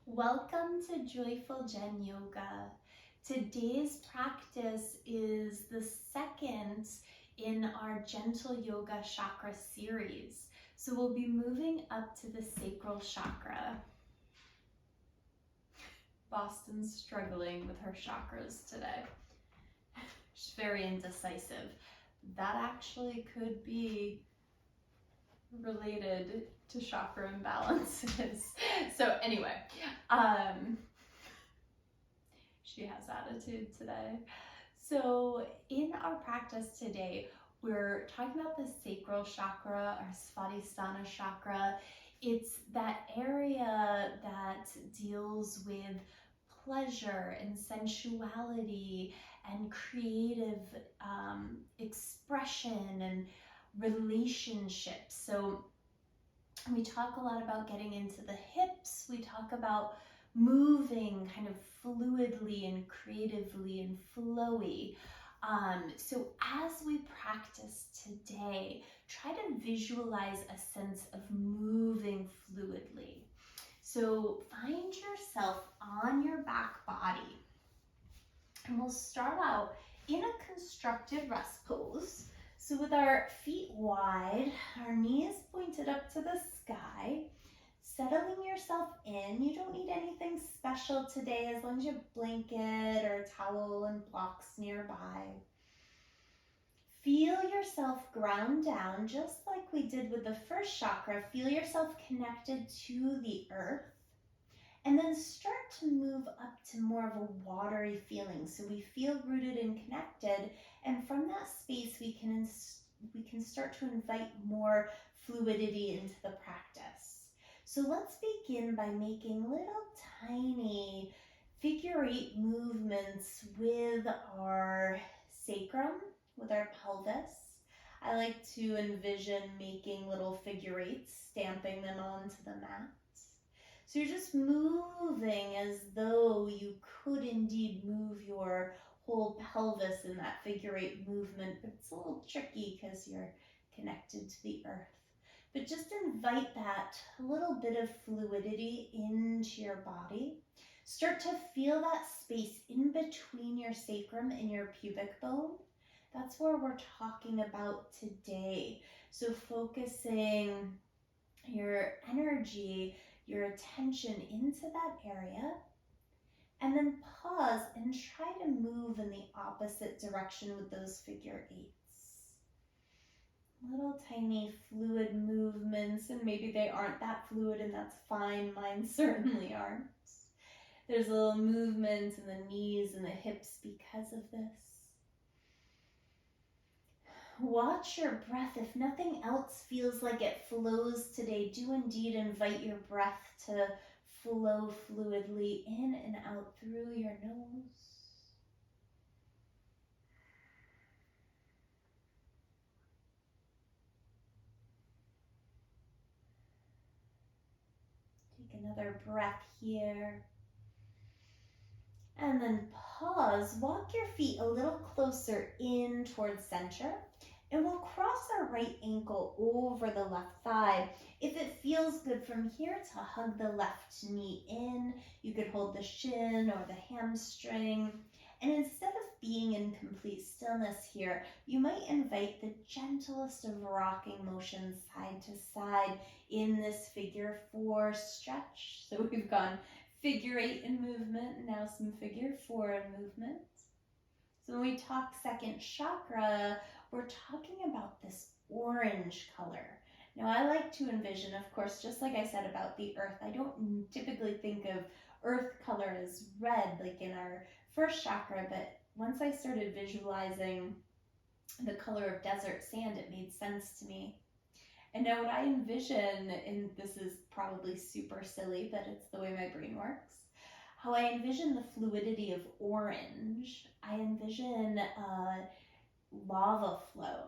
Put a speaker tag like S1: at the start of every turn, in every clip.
S1: Welcome to Joyful Jen Yoga. Today's practice is the second in our Gentle Yoga Chakra series. So we'll be moving up to the sacral chakra. Boston's struggling with her chakras today. She's very indecisive. That actually could be related to chakra imbalances. So anyway, she has attitude today. So in our practice today, we're talking about the sacral chakra, or Svadhisthana chakra. It's that area that deals with pleasure and sensuality and creative expression and relationships. So we talk a lot about getting into the hips. We talk about moving kind of fluidly and creatively and flowy. So as we practice today, try to visualize a sense of moving fluidly. So find yourself on your back body. And we'll start out in a constructed rest pose. So with our feet wide, our knees pointed up to the sky, settling yourself in. You don't need anything special today as long as you have a blanket or a towel and blocks nearby. Feel yourself ground down just like we did with the first chakra. Feel yourself connected to the earth. And then start to move up to more of a watery feeling. So we feel rooted and connected. And from that space, we can start to invite more fluidity into the practice. So let's begin by making little tiny figure 8 movements with our sacrum, with our pelvis. I like to envision making little figure 8s, stamping them onto the mat. So you're just moving as though you could indeed move your whole pelvis in that figure 8 movement, but it's a little tricky because you're connected to the earth. But just invite that little bit of fluidity into your body. Start to feel that space in between your sacrum and your pubic bone. That's where we're talking about today. So focusing your energy, your attention into that area, and then pause and try to move in the opposite direction with those figure 8s. Little tiny fluid movements, and maybe they aren't that fluid, and that's fine. Mine certainly aren't. There's a little movement in the knees and the hips because of this. Watch your breath. If nothing else feels like it flows today, do indeed invite your breath to flow fluidly in and out through your nose. Take another breath here. And then pause. Walk your feet a little closer in towards center. And we'll cross our right ankle over the left thigh. If it feels good from here to hug the left knee in, you could hold the shin or the hamstring. And instead of being in complete stillness here, you might invite the gentlest of rocking motions side to side in this figure 4 stretch. So we've gone figure 8 in movement, now some figure 4 in movement. So when we talk second chakra, we're talking about this orange color. Now I like to envision, of course, just like I said about the earth, I don't typically think of earth color as red like in our first chakra, but once I started visualizing the color of desert sand, it made sense to me. And now what I envision, and this is probably super silly, but it's the way my brain works, how I envision the fluidity of orange, I envision lava flow.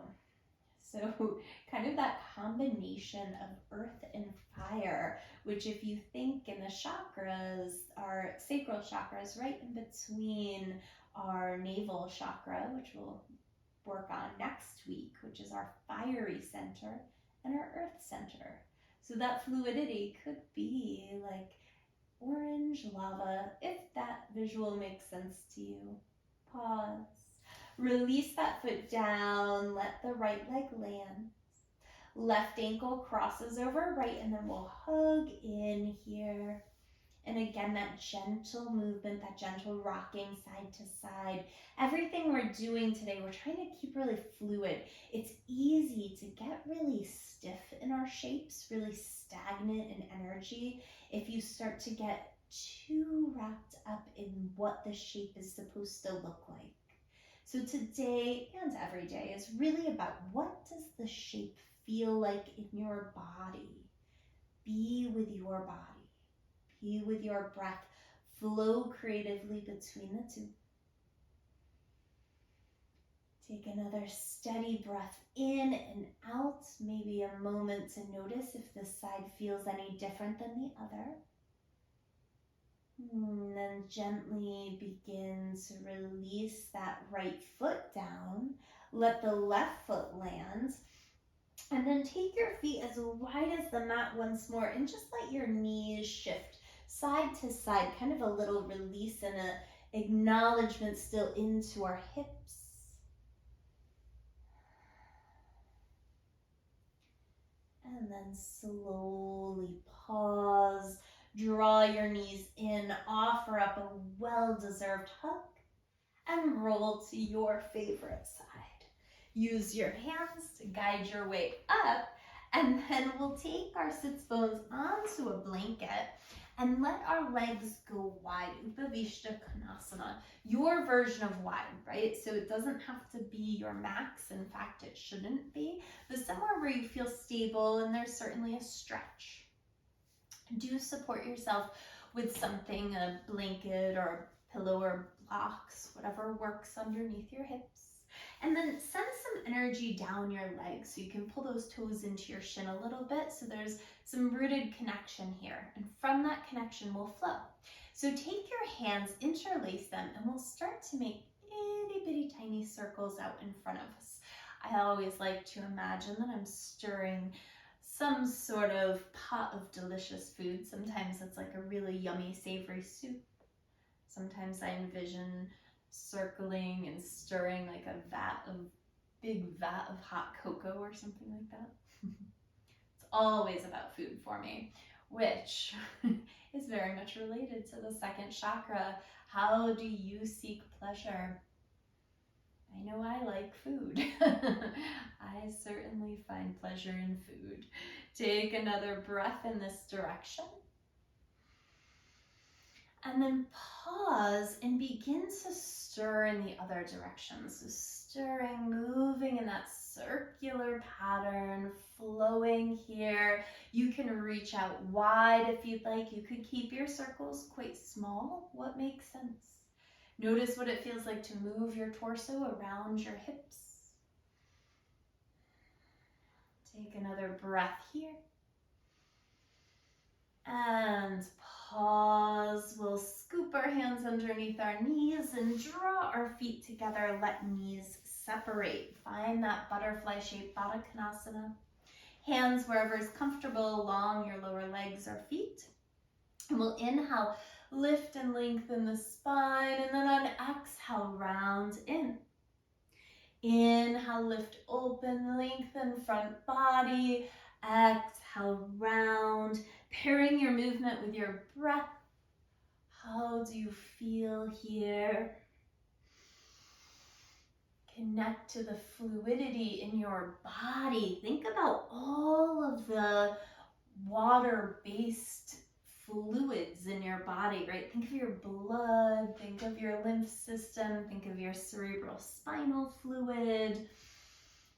S1: So kind of that combination of earth and fire, which if you think in the chakras, our sacral chakra is right in between our navel chakra, which we'll work on next week, which is our fiery center, and our earth center. So that fluidity could be like orange orange lava, if that visual makes sense to you. Pause. Release that foot down, let the right leg land. Left ankle crosses over right, and then we'll hug in here. And again, that gentle movement, that gentle rocking side to side. Everything we're doing today, we're trying to keep really fluid. It's easy to get really stiff in our shapes, really stagnant in energy, if you start to get too wrapped up in what the shape is supposed to look like. So today and every day is really about, what does the shape feel like in your body? Be with your body. Be with your breath. Flow creatively between the two. Take another steady breath in and out. Maybe a moment to notice if this side feels any different than the other. And then gently begin to release that right foot down. Let the left foot land. And then take your feet as wide as the mat once more, and just let your knees shift side to side, kind of a little release and an acknowledgement still into our hips. And then slowly pause, draw your knees in, offer up a well-deserved hug, and roll to your favorite side. Use your hands to guide your way up, and then we'll take our sits bones onto a blanket and let our legs go wide. Upavishta Konasana, your version of wide, right? So it doesn't have to be your max. In fact, it shouldn't be, but somewhere where you feel stable and there's certainly a stretch. Do support yourself with something, a blanket or a pillow or blocks, whatever works underneath your hips. And then send some energy down your legs so you can pull those toes into your shin a little bit, so there's some rooted connection here. And from that connection we'll flow. So take your hands, interlace them, and we'll start to make itty bitty tiny circles out in front of us. I always like to imagine that I'm stirring some sort of pot of delicious food. Sometimes it's like a really yummy savory soup. Sometimes I envision circling and stirring like a big vat of hot cocoa or something like that. It's always about food for me, which is very much related to the second chakra. How do you seek pleasure? I know I like food. I certainly find pleasure in food. Take another breath in this direction. And then pause and begin to stir in the other direction. So stirring, moving in that circular pattern, flowing here. You can reach out wide if you'd like. You could keep your circles quite small. What makes sense? Notice what it feels like to move your torso around your hips. Take another breath here. And pause. We'll scoop our hands underneath our knees and draw our feet together. Let knees separate. Find that butterfly shape, Baddha Konasana. Hands wherever is comfortable along your lower legs or feet. And we'll inhale, lift and lengthen the spine, and then on exhale, round in. Inhale, lift, open, lengthen front body. Exhale, round. Pairing your movement with your breath. How do you feel here? Connect to the fluidity in your body. Think about all of the water-based fluids in your body, right? Think of your blood, think of your lymph system, think of your cerebral spinal fluid.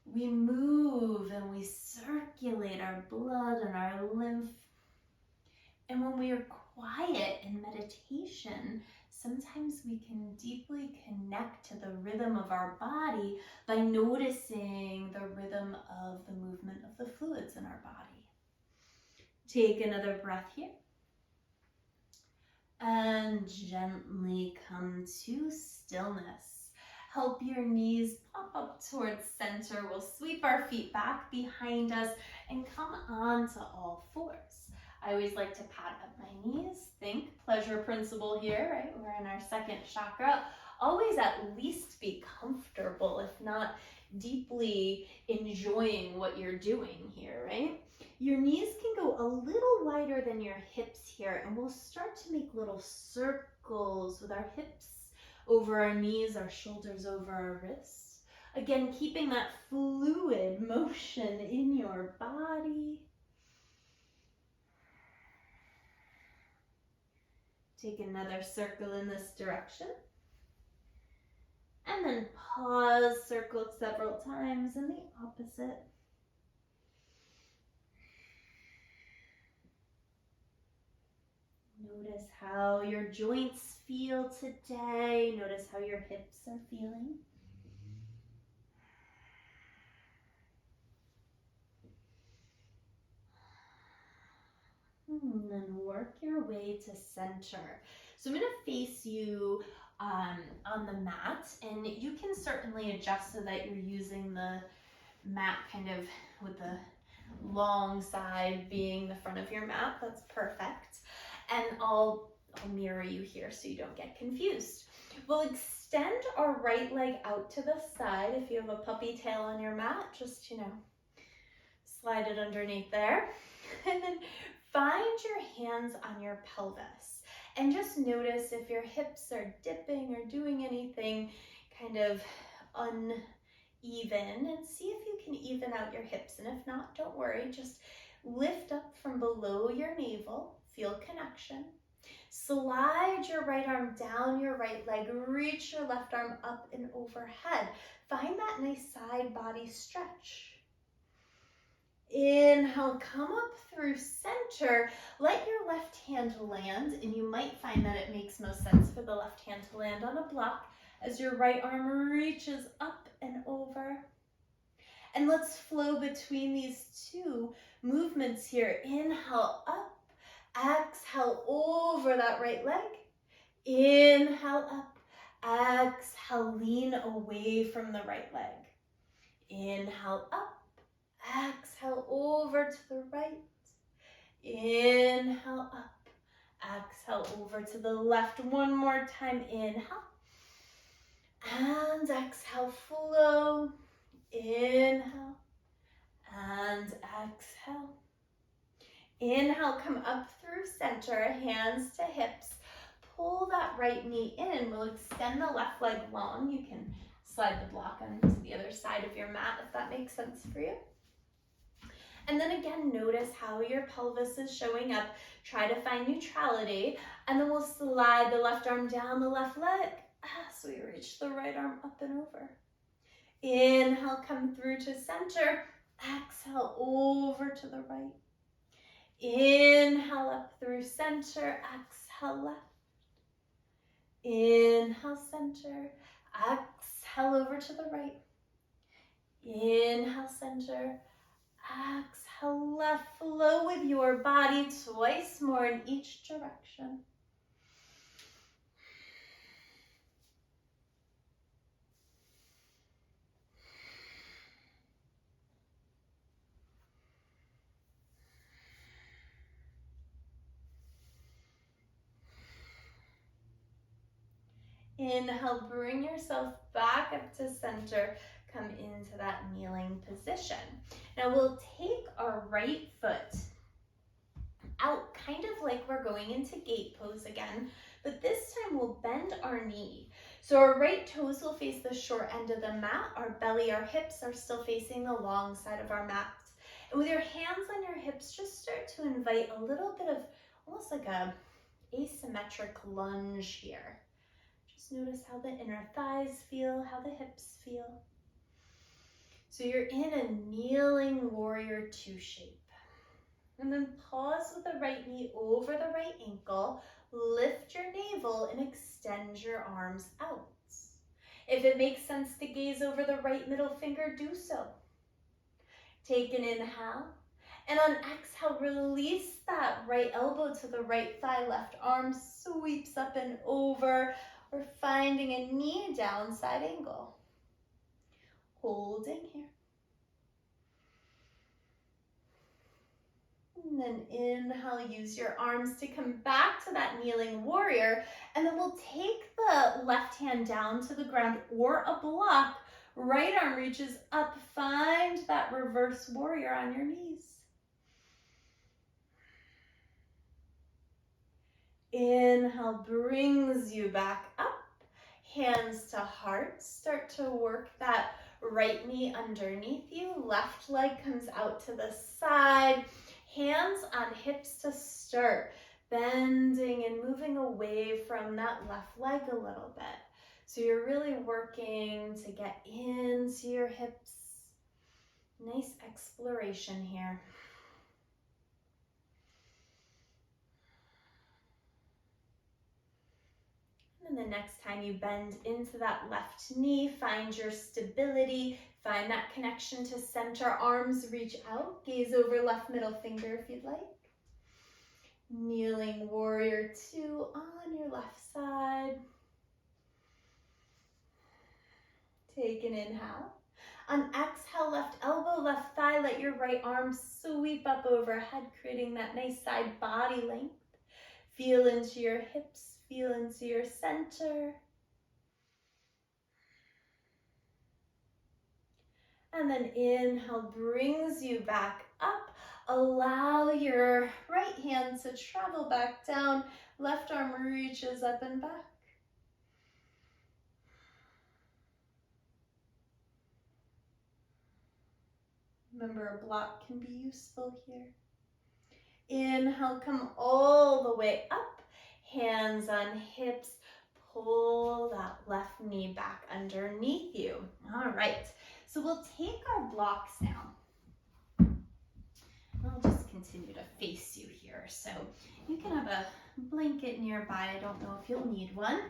S1: We move and we circulate our blood and our lymph. And when we are quiet in meditation, sometimes we can deeply connect to the rhythm of our body by noticing the rhythm of the movement of the fluids in our body. Take another breath here. And gently come to stillness. Help your knees pop up towards center. We'll sweep our feet back behind us and come onto all fours. I always like to pat up my knees. Think pleasure principle here, right? We're in our second chakra. Always at least be comfortable, if not deeply enjoying what you're doing here, right? Your knees can go a little wider than your hips here, and we'll start to make little circles with our hips over our knees, our shoulders over our wrists. Again, keeping that fluid motion in your body. Take another circle in this direction. And then pause, circle several times in the opposite. Notice how your joints feel today. Notice how your hips are feeling. And then work your way to center. So I'm going to face you on the mat, and you can certainly adjust so that you're using the mat kind of with the long side being the front of your mat. That's perfect. And I'll mirror you here so you don't get confused. We'll extend our right leg out to the side. If you have a puppy tail on your mat, just, slide it underneath there. And then find your hands on your pelvis. And just notice if your hips are dipping or doing anything kind of uneven, and see if you can even out your hips. And if not, don't worry, just lift up from below your navel, feel connection. Slide your right arm down your right leg, reach your left arm up and overhead. Find that nice side body stretch. Inhale, come up through center. Let your left hand land, and you might find that it makes most sense for the left hand to land on a block as your right arm reaches up and over. And let's flow between these two movements here. Inhale, up. Exhale, over that right leg. Inhale, up. Exhale, lean away from the right leg. Inhale, up. Exhale, over to the right. Inhale, up. Exhale, over to the left. One more time. Inhale. And exhale, flow. Inhale. And exhale. Inhale, come up through center, hands to hips. Pull that right knee in. We'll extend the left leg long. You can slide the block onto the other side of your mat if that makes sense for you. And then again, notice how your pelvis is showing up. Try to find neutrality. And then we'll slide the left arm down the left leg. So we reach the right arm up and over. Inhale, come through to center. Exhale, over to the right. Inhale, up through center. Exhale, left. Inhale, center. Exhale, over to the right. Inhale, center. Exhale, left. Flow with your body twice more in each direction. Inhale, bring yourself back up to center. Come into that kneeling position. Now we'll take our right foot out, kind of like we're going into gate pose again, but this time we'll bend our knee. So our right toes will face the short end of the mat. Our belly, our hips are still facing the long side of our mat. And with your hands on your hips, just start to invite a little bit of almost like a asymmetric lunge here. Just notice how the inner thighs feel, how the hips feel. So you're in a kneeling warrior two shape. And then pause with the right knee over the right ankle. Lift your navel and extend your arms out. If it makes sense to gaze over the right middle finger, do so. Take an inhale. And on exhale, release that right elbow to the right thigh. Left arm sweeps up and over. We're finding a knee down side angle. Holding here. And then inhale, use your arms to come back to that kneeling warrior. And then we'll take the left hand down to the ground or a block. Right arm reaches up. Find that reverse warrior on your knees. Inhale brings you back up. Hands to heart. Start to work that right knee underneath you. Left leg comes out to the side. Hands on hips to start. Bending and moving away from that left leg a little bit. So you're really working to get into your hips. Nice exploration here. And the next time you bend into that left knee, find your stability, find that connection to center. Arms reach out, gaze over left middle finger if you'd like. Kneeling warrior 2 on your left side. Take an inhale. On exhale, left elbow, left thigh, let your right arm sweep up overhead, creating that nice side body length. Feel into your hips, feel into your center. And then inhale brings you back up. Allow your right hand to travel back down. Left arm reaches up and back. Remember, a block can be useful here. Inhale, come all the way up. Hands on hips. Pull that left knee back underneath you. All right, so we'll take our blocks now. I'll just continue to face you here. So you can have a blanket nearby. I don't know if you'll need one.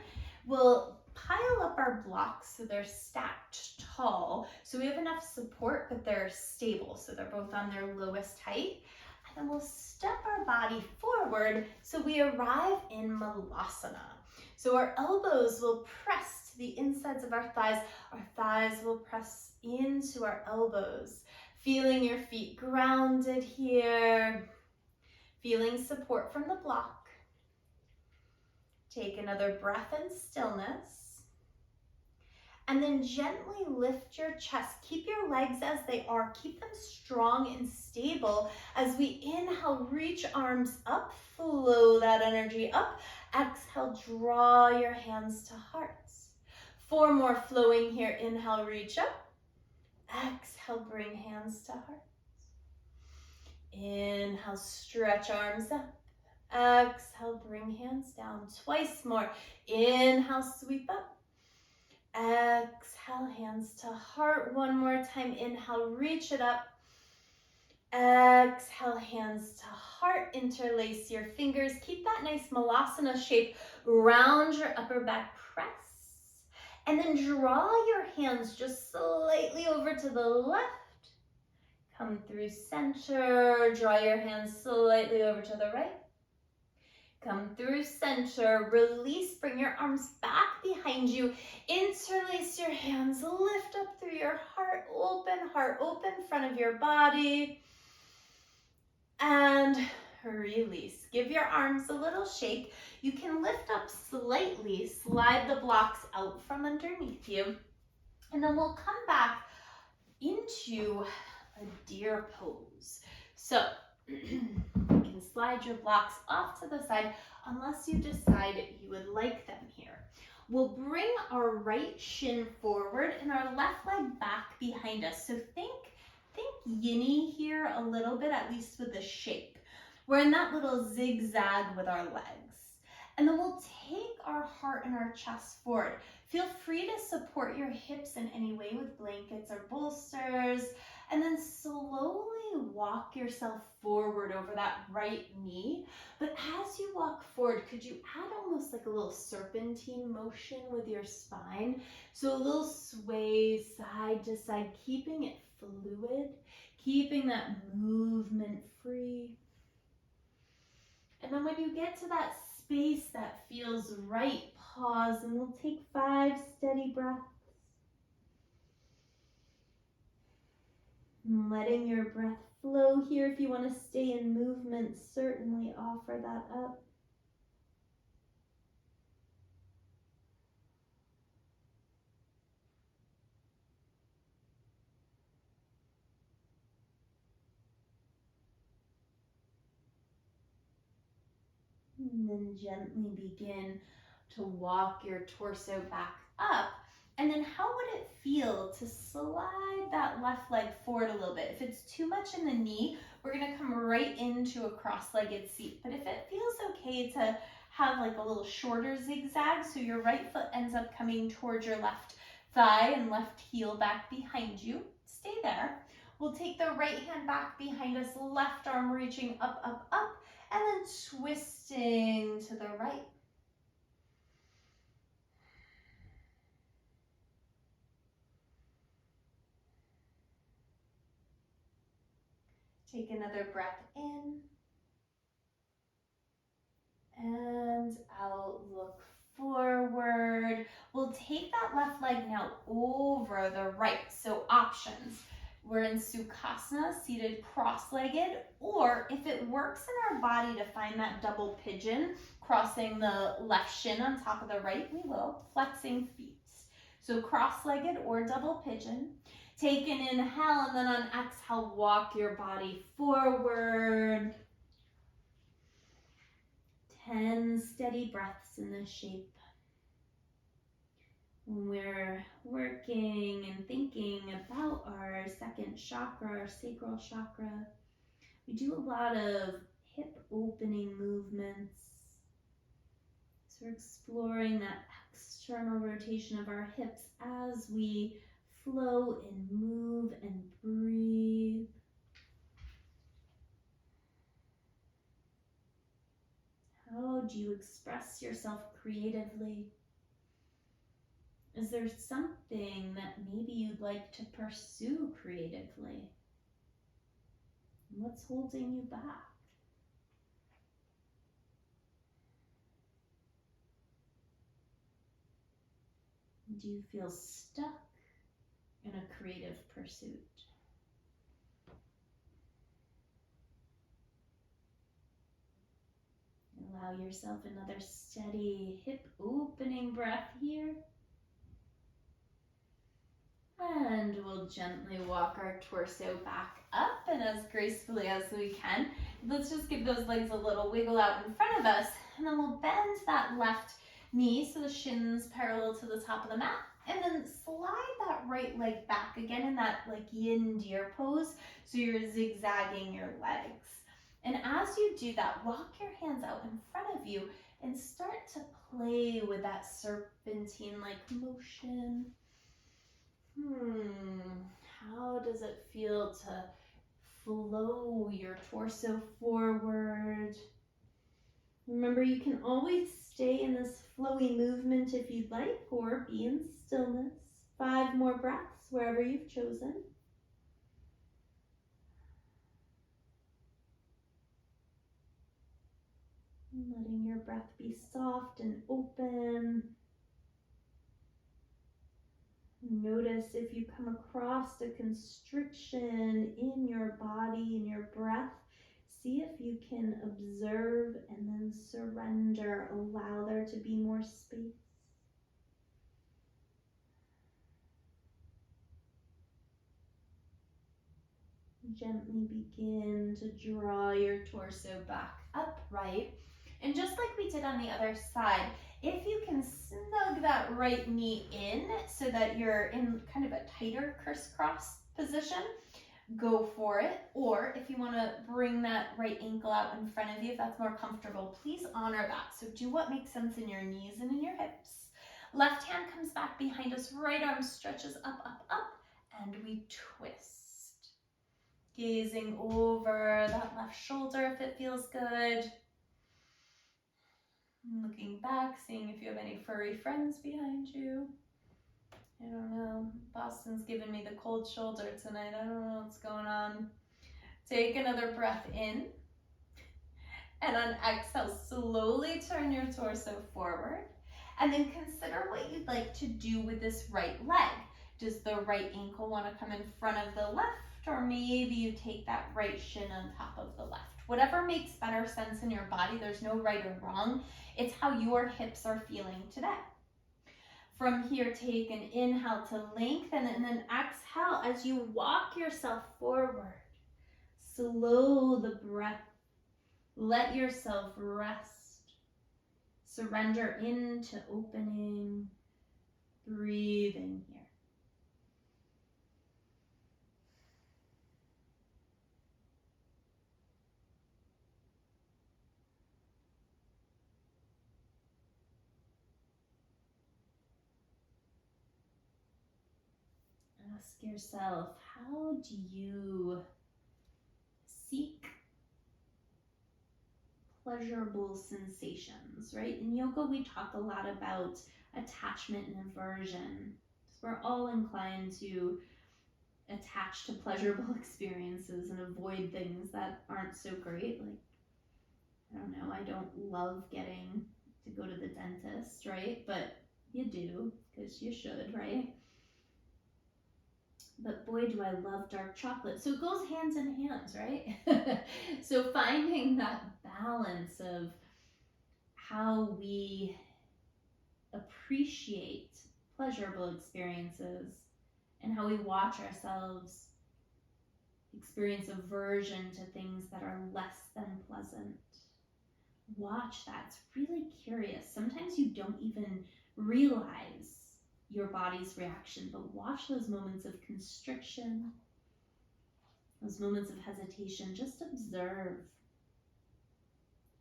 S1: We'll pile up our blocks so they're stacked tall. So we have enough support, but they're stable. So they're both on their lowest height. And then we'll step our body forward so we arrive in Malasana. So our elbows will press to the insides of our thighs. Our thighs will press into our elbows. Feeling your feet grounded here. Feeling support from the block. Take another breath in stillness. And then gently lift your chest. Keep your legs as they are. Keep them strong and stable. As we inhale, reach arms up. Flow that energy up. Exhale, draw your hands to hearts. 4 more flowing here. Inhale, reach up. Exhale, bring hands to hearts. Inhale, stretch arms up. Exhale, bring hands down. Twice more. Inhale, sweep up. Exhale, hands to heart. 1 more time. Inhale, reach it up. Exhale, hands to heart. Interlace your fingers. Keep that nice Malasana shape. Round your upper back, press. And then draw your hands just slightly over to the left. Come through center. Draw your hands slightly over to the right. Come through center. Release. Bring your arms back behind you. Interlace your hands. Lift up through your heart open, front of your body. And release. Give your arms a little shake. You can lift up slightly, slide the blocks out from underneath you, and then we'll come back into a deer pose. So you can slide your blocks off to the side unless you decide you would like them here. We'll bring our right shin forward and our left leg back behind us. So think yin-y here a little bit, at least with the shape. We're in that little zigzag with our legs. And then we'll take our heart and our chest forward. Feel free to support your hips in any way with blankets or bolsters. And then slowly walk yourself forward over that right knee. But as you walk forward, could you add almost like a little serpentine motion with your spine? So a little sway side to side, keeping it fluid, keeping that movement free. And then when you get to that space that feels right, pause, and we'll take 5 steady breaths. Letting your breath flow here. If you want to stay in movement, certainly offer that up. And then gently begin to walk your torso back up. And then how would it feel to slide that left leg forward a little bit? If it's too much in the knee, we're gonna come right into a cross-legged seat. But if it feels okay to have like a little shorter zigzag, so your right foot ends up coming towards your left thigh and left heel back behind you, stay there. We'll take the right hand back behind us, left arm reaching up, up, up, and then twisting to the right. Take another breath in and out, look forward. We'll take that left leg now over the right, so options. We're in Sukhasana, seated cross-legged, or if it works in our body to find that double pigeon, crossing the left shin on top of the right, we will, flexing feet. So cross-legged or double pigeon. Take an inhale, and then on exhale, walk your body forward. 10 steady breaths in this shape. When we're working and thinking about our second chakra, our sacral chakra, we do a lot of hip opening movements. So we're exploring that external rotation of our hips as we flow and move and breathe. How do you express yourself creatively? Is there something that maybe you'd like to pursue creatively? What's holding you back? Do you feel stuck in a creative pursuit? Allow yourself another steady hip opening breath here. And we'll gently walk our torso back up and as gracefully as we can. Let's just give those legs a little wiggle out in front of us. And then we'll bend that left knee so the shins parallel to the top of the mat. And then slide that right leg back again in that like yin deer pose. So you're zigzagging your legs. And as you do that, walk your hands out in front of you and start to play with that serpentine-like motion. How does it feel to flow your torso forward? Remember, you can always stay in this flowy movement if you'd like, or be in stillness. 5 more breaths wherever you've chosen. Letting your breath be soft and open. Notice if you come across a constriction in your body, in your breath, see if you can observe and then surrender. Allow there to be more space. Gently begin to draw your torso back upright. And just like we did on the other side, if you can snug that right knee in so that you're in kind of a tighter crisscross position, go for it. Or if you want to bring that right ankle out in front of you, if that's more comfortable, please honor that. So do what makes sense in your knees and in your hips. Left hand comes back behind us, right arm stretches up, up, up, and we twist. Gazing over that left shoulder if it feels good. Looking back, seeing if you have any furry friends behind you. I don't know. Boston's giving me the cold shoulder tonight. I don't know what's going on. Take another breath in. And on exhale, slowly turn your torso forward. And then consider what you'd like to do with this right leg. Does the right ankle want to come in front of the left? or maybe you take that right shin on top of the left. Whatever makes better sense in your body, there's no right or wrong. It's how your hips are feeling today. From here, take an inhale to lengthen, and then exhale as you walk yourself forward. Slow the breath. Let yourself rest. Surrender into opening. Breathe in here. Ask yourself, how do you seek pleasurable sensations, right? In yoga, we talk a lot about attachment and aversion. We're all inclined to attach to pleasurable experiences and avoid things that aren't so great. Like, I don't know, I don't love getting to go to the dentist, right? But you do, because you should, right? But boy, do I love dark chocolate. So it goes hands in hands, right? So finding that balance of how we appreciate pleasurable experiences and how we watch ourselves experience aversion to things that are less than pleasant. Watch that. It's really curious. Sometimes you don't even realize your body's reaction, but watch those moments of constriction, those moments of hesitation. Just observe.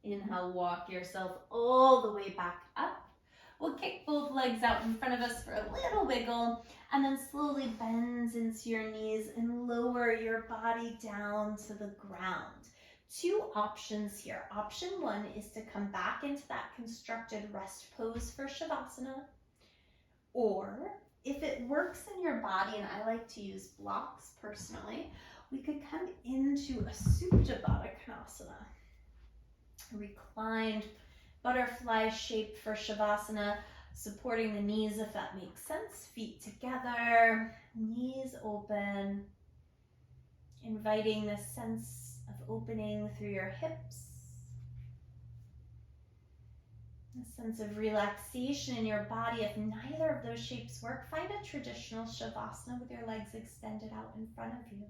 S1: Inhale, walk yourself all the way back up. We'll kick both legs out in front of us for a little wiggle, and then slowly bend into your knees and lower your body down to the ground. Two options here. Option one is to come back into that constructed rest pose for Shavasana. Or if it works in your body, and I like to use blocks personally, we could come into a Supta Baddha Konasana. Reclined butterfly shape for Shavasana, supporting the knees if that makes sense. Feet together, knees open, inviting the sense of opening through your hips. A sense of relaxation in your body. If neither of those shapes work, find a traditional Shavasana with your legs extended out in front of you.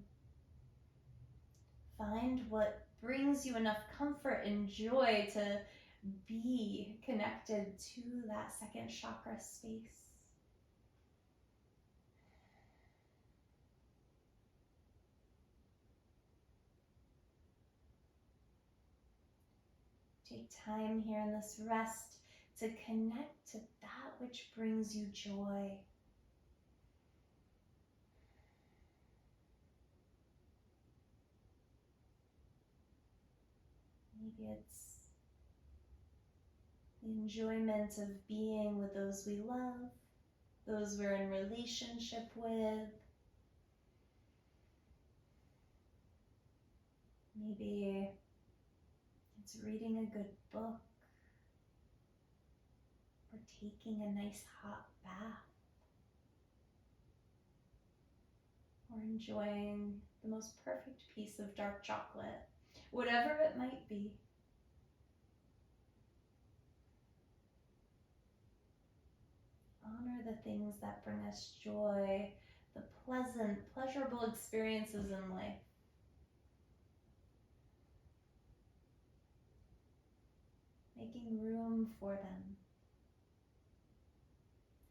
S1: Find what brings you enough comfort and joy to be connected to that second chakra space. Take time here in this rest to connect to that which brings you joy. Maybe it's the enjoyment of being with those we love, those we're in relationship with. Maybe it's reading a good book or taking a nice hot bath or enjoying the most perfect piece of dark chocolate, whatever it might be. Honor the things that bring us joy, the pleasant, pleasurable experiences in life. Making room for them.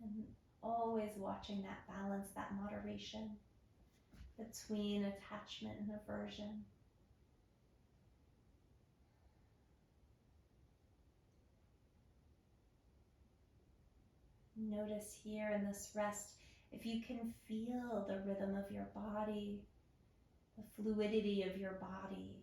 S1: And always watching that balance, that moderation between attachment and aversion. Notice here in this rest, if you can feel the rhythm of your body, the fluidity of your body.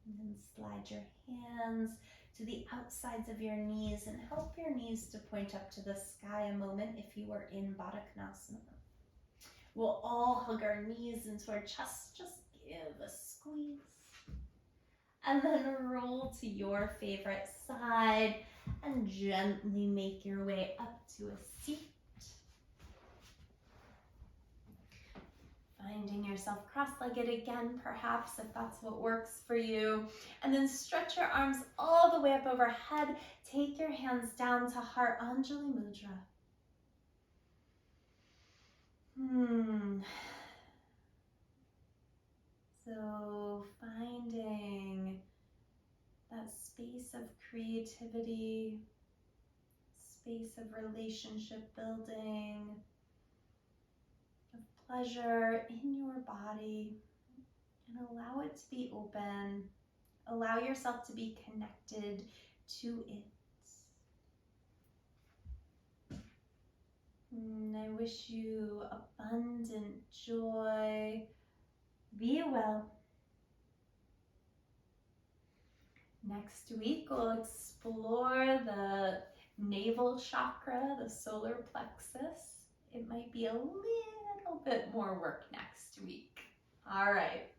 S1: And then slide your hands to the outsides of your knees and help your knees to point up to the sky a moment if you are in Baddha Konasana. We'll all hug our knees into our chest. Just give a squeeze. And then roll to your favorite side and gently make your way up to a seat. Finding yourself cross-legged again, perhaps, if that's what works for you. And then stretch your arms all the way up overhead. Take your hands down to Heart Anjali Mudra. So finding that space of creativity, space of relationship building, of pleasure in your body, and allow it to be open. Allow yourself to be connected to it. And I wish you abundant joy. Be well. Next week, we'll explore the navel chakra, the solar plexus. It might be a little bit more work next week. All right.